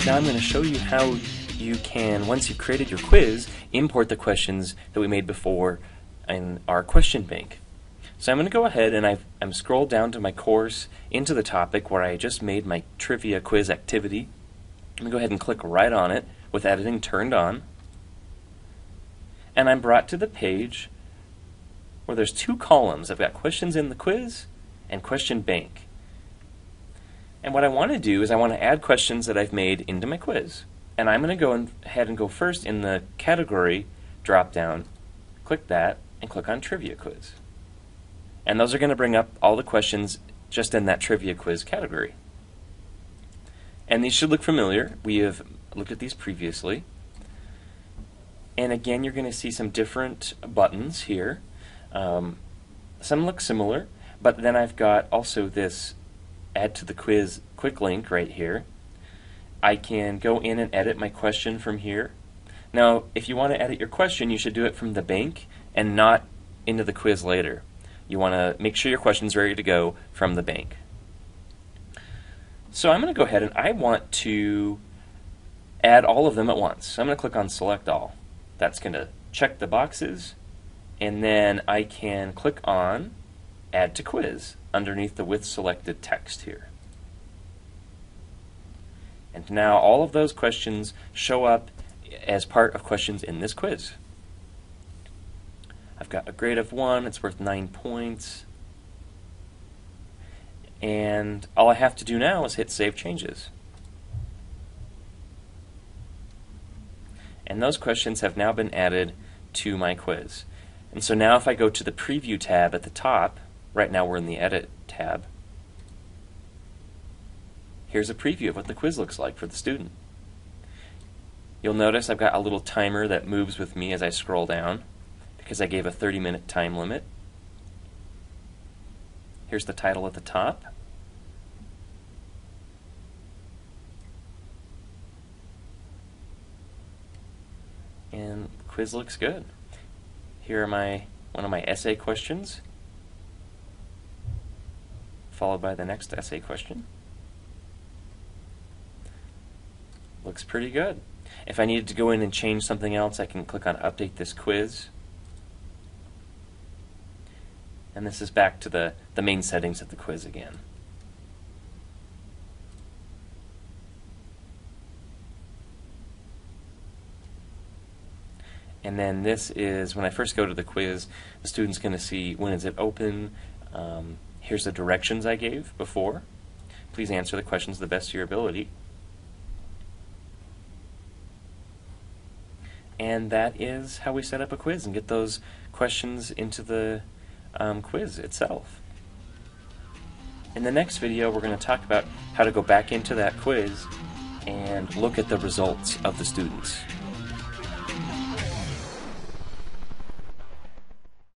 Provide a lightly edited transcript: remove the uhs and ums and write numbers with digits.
Now I'm going to show you how you can, once you've created your quiz, import the questions that we made before in our question bank. So I'm going to go ahead and I'm scrolled down to my course into the topic where I just made my trivia quiz activity. I'm going to go ahead and click right on it with editing turned on. And I'm brought to the page where there's two columns. I've got questions in the quiz and question bank. And what I want to do is I want to add questions that I've made into my quiz. And I'm going to go ahead and go first in the category drop down, click that, and click on Trivia Quiz. And those are going to bring up all the questions just in that Trivia Quiz category. And these should look familiar. We have looked at these previously. And again, you're going to see some different buttons here. Some look similar, but then I've got also this Add to the Quiz quick link right here. I can go in and edit my question from here. Now, if you want to edit your question, you should do it from the bank and not into the quiz later. You want to make sure your question's ready to go from the bank. So I'm going to go ahead and I want to add all of them at once. So I'm going to click on Select All. That's going to check the boxes, and then I can click on Add to Quiz underneath the with selected text here. And now all of those questions show up as part of questions in this quiz. I've got a grade of 1, it's worth 9 points. And all I have to do now is hit Save Changes. And those questions have now been added to my quiz. And so now if I go to the Preview tab at the top, right now we're in the Edit tab, here's a preview of what the quiz looks like for the student. You'll notice I've got a little timer that moves with me as I scroll down because I gave a 30-minute time limit. Here's the title at the top. And the quiz looks good. Here are one of my essay questions, followed by the next essay question. Looks pretty good. If I needed to go in and change something else, I can click on Update this quiz. And this is back to the main settings of the quiz again. And then this is, when I first go to the quiz, the student's going to see when is it open. Here's the directions I gave before. Please answer the questions to the best of your ability. And that is how we set up a quiz and get those questions into the quiz itself. In the next video, we're going to talk about how to go back into that quiz and look at the results of the students.